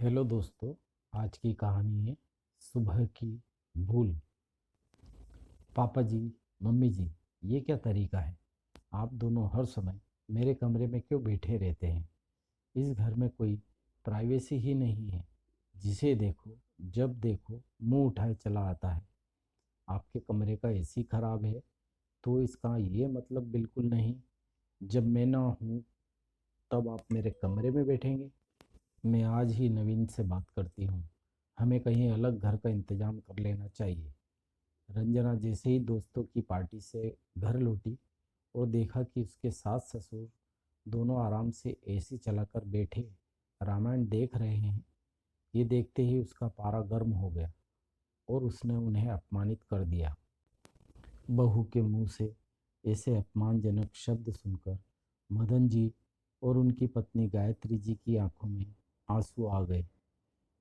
Hello दोस्तों। आज की कहानी है सुबह की भूल। पापा जी, मम्मी जी, ये क्या तरीका है? आप दोनों हर समय मेरे कमरे में क्यों बैठे रहते हैं? इस घर में कोई प्राइवेसी ही नहीं है। जिसे देखो, जब देखो, मुंह उठाए चला आता है। आपके कमरे का एसी खराब है तो इसका ये मतलब बिल्कुल नहीं जब मैं ना हूँ तब आप मेरे कमरे में बैठेंगे। मैं आज ही नवीन से बात करती हूँ। हमें कहीं अलग घर का इंतजाम कर लेना चाहिए। रंजना जैसे ही दोस्तों की पार्टी से घर लौटी और देखा कि उसके सास ससुर दोनों आराम से एसी चलाकर बैठे रामायण देख रहे हैं, ये देखते ही उसका पारा गर्म हो गया और उसने उन्हें अपमानित कर दिया। बहू के मुंह से ऐसे अपमानजनक शब्द सुनकर मदन जी और उनकी पत्नी गायत्री जी की आंखों में आंसू आ गए।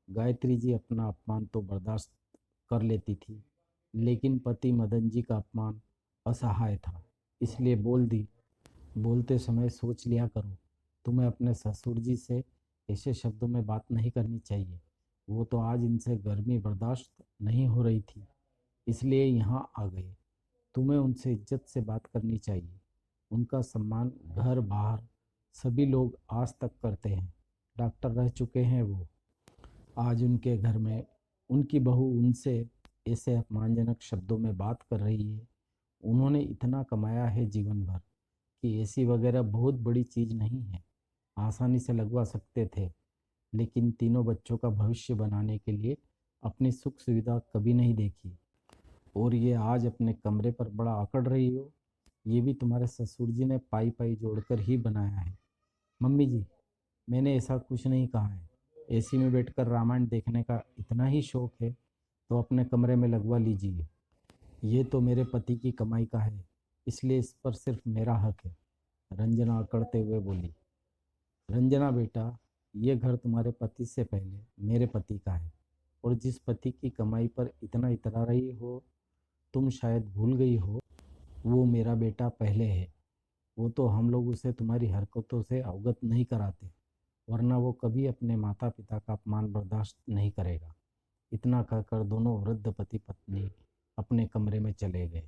गायत्री जी अपना अपमान तो बर्दाश्त कर लेती थी, लेकिन पति मदन जी का अपमान असहाय था, इसलिए बोल दी। बोलते समय सोच लिया करो, तुम्हें अपने ससुर जी से ऐसे शब्दों में बात नहीं करनी चाहिए। वो तो आज इनसे गर्मी बर्दाश्त नहीं हो रही थी, इसलिए यहाँ आ गए। तुम्हें उनसे इज्जत से बात करनी चाहिए। उनका सम्मान घर बाहर सभी लोग आज तक करते हैं। डॉक्टर रह चुके हैं वो। आज उनके घर में उनकी बहू उनसे ऐसे अपमानजनक शब्दों में बात कर रही है। उन्होंने इतना कमाया है जीवन भर कि एसी वगैरह बहुत बड़ी चीज़ नहीं है, आसानी से लगवा सकते थे। लेकिन तीनों बच्चों का भविष्य बनाने के लिए अपनी सुख सुविधा कभी नहीं देखी, और ये आज अपने कमरे पर बड़ा अकड़ रही हो। ये भी तुम्हारे ससुर जी ने पाई पाई जोड़कर ही बनाया है। मम्मी जी, मैंने ऐसा कुछ नहीं कहा है। एसी में बैठकर रामायण देखने का इतना ही शौक है तो अपने कमरे में लगवा लीजिए। ये तो मेरे पति की कमाई का है, इसलिए इस पर सिर्फ मेरा हक है। रंजना अकड़ते हुए बोली। रंजना बेटा, ये घर तुम्हारे पति से पहले मेरे पति का है, और जिस पति की कमाई पर इतना इतरा रही हो तुम शायद भूल गई हो, वो मेरा बेटा पहले है। वो तो हम लोग उसे तुम्हारी हरकतों से अवगत नहीं कराते, वरना वो कभी अपने माता पिता का अपमान बर्दाश्त नहीं करेगा। इतना कहकर दोनों वृद्ध पति पत्नी अपने कमरे में चले गए।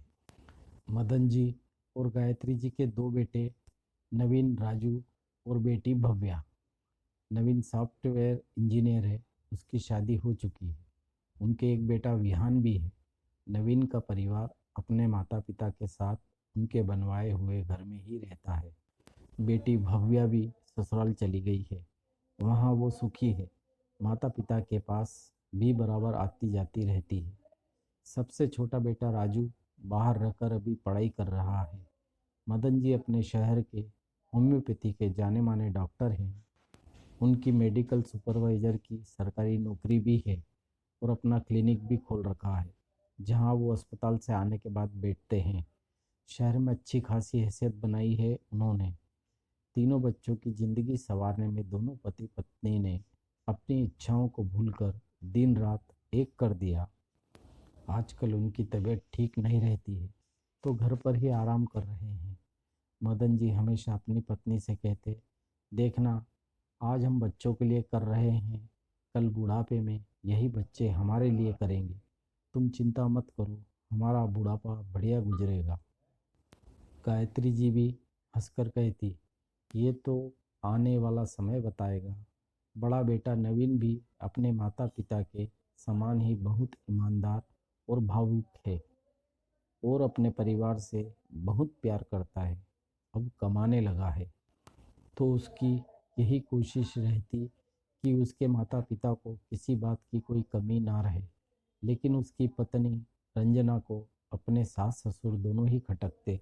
मदन जी और गायत्री जी के दो बेटे नवीन राजू और बेटी भव्या। नवीन सॉफ्टवेयर इंजीनियर है, उसकी शादी हो चुकी है। उनके एक बेटा विहान भी है। नवीन का परिवार अपने माता पिता के साथ उनके बनवाए हुए घर में ही रहता है। बेटी भव्या भी ससुराल चली गई है, वहाँ वो सुखी है। माता पिता के पास भी बराबर आती जाती रहती है। सबसे छोटा बेटा राजू बाहर रहकर अभी पढ़ाई कर रहा है। मदन जी अपने शहर के होम्योपैथी के जाने माने डॉक्टर हैं। उनकी मेडिकल सुपरवाइज़र की सरकारी नौकरी भी है और अपना क्लिनिक भी खोल रखा है, जहां वो अस्पताल से आने के बाद बैठते हैं। शहर में अच्छी खासी हैसियत बनाई है उन्होंने। तीनों बच्चों की ज़िंदगी संवारने में दोनों पति पत्नी ने अपनी इच्छाओं को भूलकर दिन रात एक कर दिया। आजकल उनकी तबीयत ठीक नहीं रहती है तो घर पर ही आराम कर रहे हैं। मदन जी हमेशा अपनी पत्नी से कहते, देखना, आज हम बच्चों के लिए कर रहे हैं, कल बुढ़ापे में यही बच्चे हमारे लिए करेंगे। तुम चिंता मत करो, हमारा बुढ़ापा बढ़िया गुजरेगा। गायत्री जी भी हंसकर कहती, ये तो आने वाला समय बताएगा। बड़ा बेटा नवीन भी अपने माता पिता के समान ही बहुत ईमानदार और भावुक है, और अपने परिवार से बहुत प्यार करता है। अब कमाने लगा है तो उसकी यही कोशिश रहती कि उसके माता पिता को किसी बात की कोई कमी ना रहे। लेकिन उसकी पत्नी रंजना को अपने सास ससुर दोनों ही खटकते।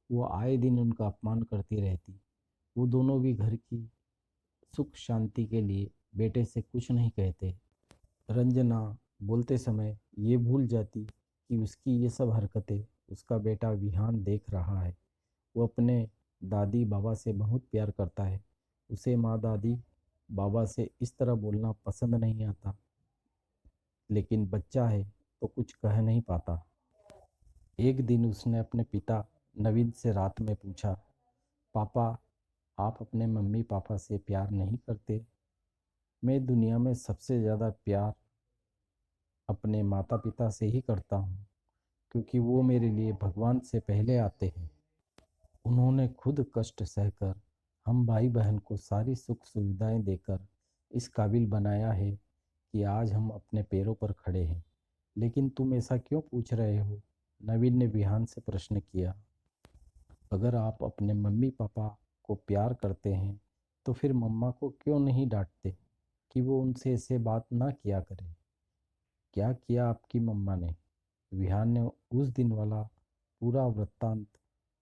वो आए दिन उनका अपमान करती रहती। वो दोनों भी घर की सुख शांति के लिए बेटे से कुछ नहीं कहते। रंजना बोलते समय ये भूल जाती कि उसकी ये सब हरकतें उसका बेटा विहान देख रहा है। वो अपने दादी बाबा से बहुत प्यार करता है। उसे माँ दादी बाबा से इस तरह बोलना पसंद नहीं आता, लेकिन बच्चा है तो कुछ कह नहीं पाता। एक दिन उसने अपने पिता नवीन से रात में पूछा, पापा, आप अपने मम्मी पापा से प्यार नहीं करते? मैं दुनिया में सबसे ज़्यादा प्यार अपने माता पिता से ही करता हूँ, क्योंकि वो मेरे लिए भगवान से पहले आते हैं। उन्होंने खुद कष्ट सहकर हम भाई बहन को सारी सुख सुविधाएं देकर इस काबिल बनाया है कि आज हम अपने पैरों पर खड़े हैं। लेकिन तुम ऐसा क्यों पूछ रहे हो? नवीन ने विहान से प्रश्न किया। अगर आप अपने मम्मी पापा को प्यार करते हैं तो फिर मम्मा को क्यों नहीं डांटते कि वो उनसे ऐसे बात ना किया करे? क्या किया आपकी मम्मा ने? विहान ने उस दिन वाला पूरा वृत्तांत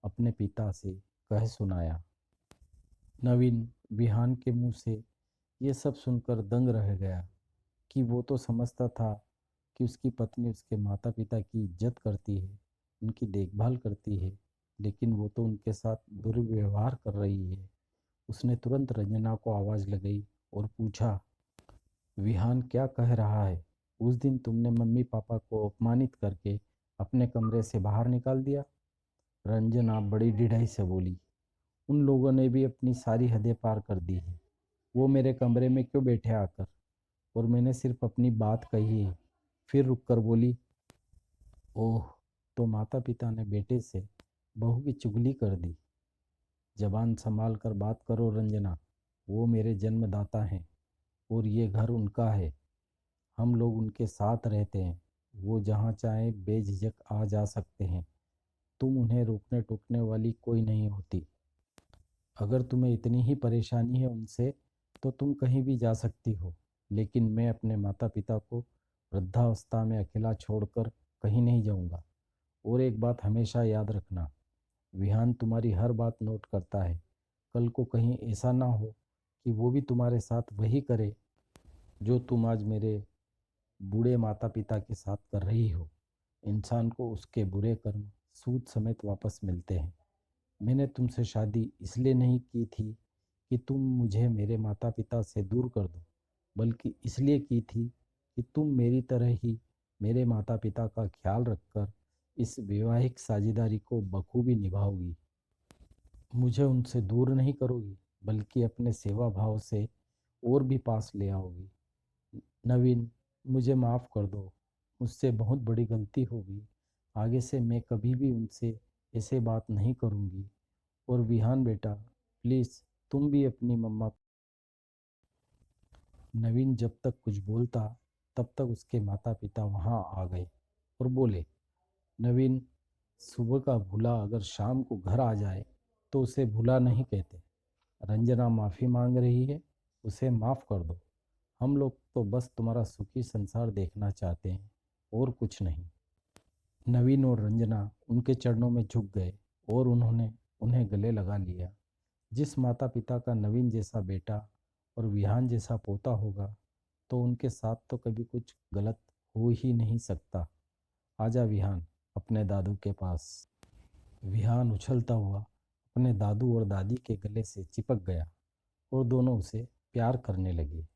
अपने पिता से कह सुनाया। नवीन विहान के मुंह से ये सब सुनकर दंग रह गया कि वो तो समझता था कि उसकी पत्नी उसके माता पिता की इज्जत करती है, उनकी देखभाल करती है, लेकिन वो तो उनके साथ दुर्व्यवहार कर रही है। उसने तुरंत रंजना को आवाज़ लगाई और पूछा, विहान क्या कह रहा है? उस दिन तुमने मम्मी पापा को अपमानित करके अपने कमरे से बाहर निकाल दिया। रंजना बड़ी ढिठाई से बोली, उन लोगों ने भी अपनी सारी हदें पार कर दी है। वो मेरे कमरे में क्यों बैठे आकर? और मैंने सिर्फ अपनी बात कही है। फिर रुककर बोली, ओह, तो माता पिता ने बेटे से बहू की चुगली कर दी। जबान संभाल कर बात करो रंजना। वो मेरे जन्मदाता हैं और ये घर उनका है। हम लोग उनके साथ रहते हैं। वो जहाँ चाहें बेझिझक आ जा सकते हैं। तुम उन्हें रोकने टोकने वाली कोई नहीं होती। अगर तुम्हें इतनी ही परेशानी है उनसे तो तुम कहीं भी जा सकती हो, लेकिन मैं अपने माता पिता को वृद्धावस्था में अकेला छोड़कर कहीं नहीं जाऊंगा। और एक बात हमेशा याद रखना, विहान तुम्हारी हर बात नोट करता है। कल को कहीं ऐसा ना हो कि वो भी तुम्हारे साथ वही करे जो तुम आज मेरे बूढ़े माता पिता के साथ कर रही हो। इंसान को उसके बुरे कर्म सूद समेत वापस मिलते हैं। मैंने तुमसे शादी इसलिए नहीं की थी कि तुम मुझे मेरे माता पिता से दूर कर दो, बल्कि इसलिए की थी कि तुम मेरी तरह ही मेरे माता पिता का ख्याल रखकर इस वैवाहिक साझेदारी को बखूबी निभाओगी। मुझे उनसे दूर नहीं करोगी, बल्कि अपने सेवा भाव से और भी पास ले आओगी। नवीन, मुझे माफ़ कर दो। मुझसे बहुत बड़ी गलती हो गई। आगे से मैं कभी भी उनसे ऐसे बात नहीं करूँगी। और विहान बेटा, प्लीज़ तुम भी अपनी मम्मा। नवीन जब तक कुछ बोलता तब तक उसके माता पिता वहाँ आ गए और बोले, नवीन, सुबह का भूला अगर शाम को घर आ जाए तो उसे भूला नहीं कहते। रंजना माफ़ी मांग रही है, उसे माफ़ कर दो। हम लोग तो बस तुम्हारा सुखी संसार देखना चाहते हैं और कुछ नहीं। नवीन और रंजना उनके चरणों में झुक गए और उन्होंने उन्हें गले लगा लिया। जिस माता पिता का नवीन जैसा बेटा और विहान जैसा पोता होगा, तो उनके साथ तो कभी कुछ गलत हो ही नहीं सकता। आजा विहान, अपने दादू के पास। विहान उछलता हुआ अपने दादू और दादी के गले से चिपक गया और दोनों उसे प्यार करने लगे।